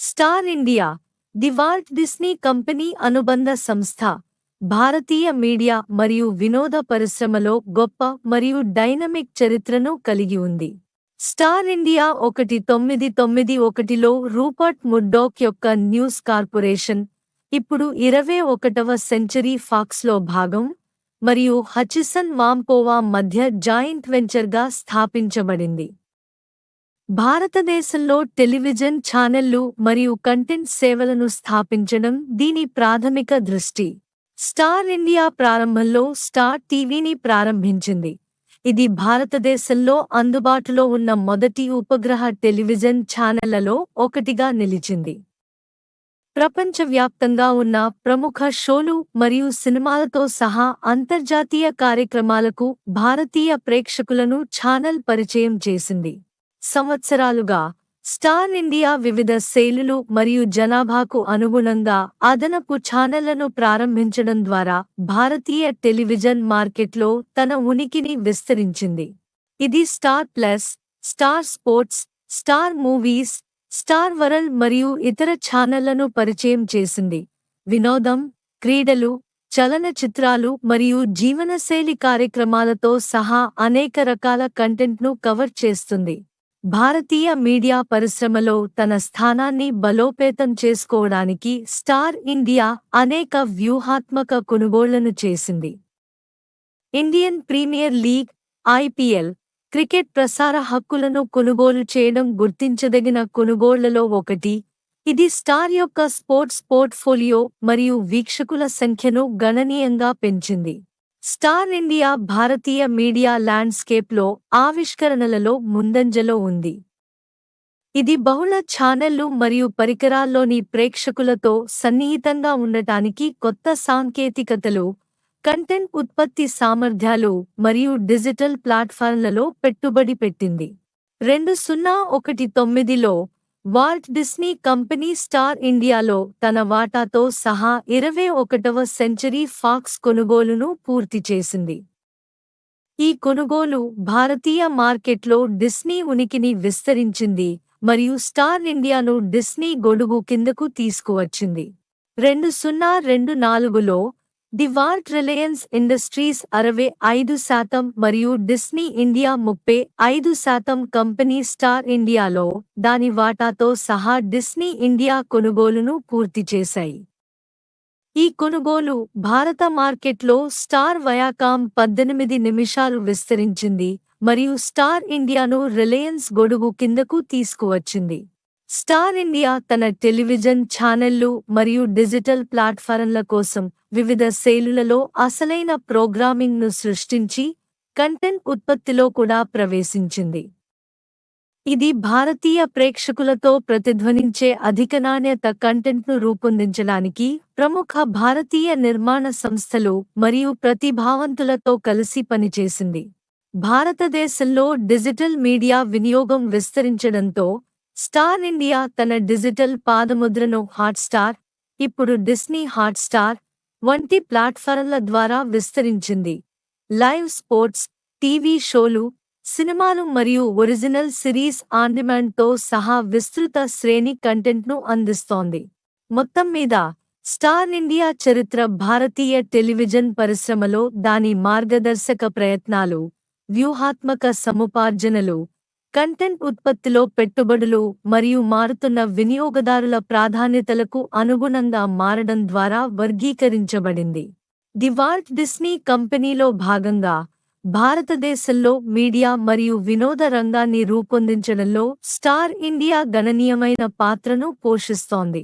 Star India, the Walt Disney company అనుబంధ సంస్థ, భారతీయ media మరియు వినోద పరిశ్రమలో గొప్ప మరియు డైనమిక్ చరిత్రను కలిగి ఉంది. స్టార్ ఇండియా 1991లో రూపర్ట్ ముర్డాక్ యొక్క న్యూస్ కార్పొరేషన్, ఇప్పుడు 21వ సెంచరీ ఫాక్స్లో భాగం, మరియు హచిసన్ వాంపోవా మధ్య జాయింట్ వెంచర్గా స్థాపించబడింది. భారతదేశంలో టెలివిజన్ ఛానళ్లు మరియు కంటెంట్ సేవలను స్థాపించడం దీని ప్రాథమిక దృష్టి. స్టార్ ఇండియా ప్రారంభంలో స్టార్ టీవీని ప్రారంభించింది. ఇది భారతదేశంలో అందుబాటులో ఉన్న మొదటి ఉపగ్రహ టెలివిజన్ ఛానళ్లలో ఒకటిగా నిలిచింది. ప్రపంచవ్యాప్తంగా ఉన్న ప్రముఖ షోలు మరియు సినిమాలతో సహా అంతర్జాతీయ కార్యక్రమాలకు భారతీయ ప్రేక్షకులను ఛానల్ పరిచయం చేసింది. సంవత్సరాలుగా స్టార్ ఇండియా వివిధ శైలులు మరియు జనాభాకు అనుగుణంగా అదనపు ఛానళ్లను ప్రారంభించడం ద్వారా భారతీయ టెలివిజన్ మార్కెట్లో తన ఉనికిని విస్తరించింది. ఇది star plus, star sports, star movies, star world మరియు ఇతర ఛానళ్లను పరిచయం చేసింది. వినోదం, క్రీడలు, చలనచిత్రాలు మరియు జీవనశైలి కార్యక్రమాలతో సహా అనేక రకాల కంటెంట్ను కవర్ చేస్తుంది. భారతీయ మీడియా పరిశ్రమలో తన స్థానాన్ని బలోపేతం చేసుకోవడానికి స్టార్ ఇండియా అనేక వ్యూహాత్మక కొనుగోళ్లను చేసింది. Indian premier league (IPL) cricket ప్రసార హక్కులను కొనుగోలు చేయడం గుర్తించదగిన కొనుగోళ్లలో ఒకటి. ఇది స్టార్ యొక్క స్పోర్ట్స్ పోర్ట్ఫోలియో మరియు వీక్షకుల సంఖ్యను గణనీయంగా పెంచింది. స్టార్ ఇండియా భారతీయ మీడియా ల్యాండ్స్కేప్లో ఆవిష్కరణలలో ముందంజలో ఉంది. ఇది బహుళ ఛానళ్లు మరియు పరికరాల్లోని ప్రేక్షకులతో సన్నిహితంగా ఉండటానికి కొత్త సాంకేతికతలు, కంటెంట్ ఉత్పత్తి సామర్థ్యాలు మరియు డిజిటల్ ప్లాట్ఫామ్లలో పెట్టుబడి పెట్టింది. 2019లో వాల్ట్ డిస్నీ కంపెనీ స్టార్ ఇండియాలో తన వాటాతో సహా 21వ సెంచరీ ఫాక్స్ కొనుగోలును పూర్తి చేసింది. ఈ కొనుగోలు భారతీయ మార్కెట్లో డిస్నీ ఉనికిని విస్తరించింది మరియు స్టార్ ఇండియాను డిస్నీ గొడుగు కిందకు తీసుకువచ్చింది. 2024లో ది వాల్ట్ రిలయన్స్ ఇండస్ట్రీస్ 65% మరియు డిస్నీ ఇండియా 35% కంపెనీ స్టార్ ఇండియాలో దాని వాటాతో సహా డిస్నీ ఇండియా కొనుగోలును పూర్తి చేశాయి. ఈ కొనుగోలు భారత మార్కెట్లో స్టార్ వయాకామ్ 18 నిమిషాలు విస్తరించింది మరియు స్టార్ ఇండియాను రిలయన్స్ గొడుగు కిందకు తీసుకువచ్చింది. స్టార్ ఇండియా తన టెలివిజన్ ఛానళ్లు మరియు డిజిటల్ ప్లాట్ఫారమ్ల కోసం వివిధ శైలులలో అసలైన ప్రోగ్రామింగ్ను సృష్టించి కంటెంట్ ఉత్పత్తిలో కూడా ప్రవేశించింది. ఇది భారతీయ ప్రేక్షకులతో ప్రతిధ్వనించే అధిక నాణ్యత కంటెంట్ను రూపొందించడానికి ప్రముఖ భారతీయ నిర్మాణ సంస్థలు మరియు ప్రతిభావంతులతో కలిసి పనిచేసింది. భారతదేశంలో డిజిటల్ మీడియా వినియోగం విస్తరించడంతో స్టార్ ఇండియా తన డిజిటల్ పాదముద్రను హాట్స్టార్, ఇప్పుడు డిస్నీ హాట్స్టార్ వంటి ప్లాట్ఫారమ్ల ద్వారా విస్తరించింది. లైవ్ స్పోర్ట్స్, టీవీ షోలు, సినిమాలు మరియు ఒరిజినల్ సిరీస్ ఆన్ డిమాండ్తో సహా విస్తృత శ్రేణి కంటెంట్ను అందిస్తోంది. మొత్తం మీద స్టార్ ఇండియా చరిత్ర భారతీయ టెలివిజన్ పరిశ్రమలో దాని మార్గదర్శక ప్రయత్నాలు, వ్యూహాత్మక సముపార్జనలు, కంటెంట్ ఉత్పత్తిలో పెట్టుబడులు మరియు మారుతున్న వినియోగదారుల ప్రాధాన్యతలకు అనుగుణంగా మారడం ద్వారా వర్గీకరించబడింది. ది వాల్ట్ డిస్నీ కంపెనీలో భాగంగా భారతదేశంలో మీడియా మరియు వినోద రంగాన్ని రూపొందించడంలో స్టార్ ఇండియా గణనీయమైన పాత్రను పోషిస్తోంది.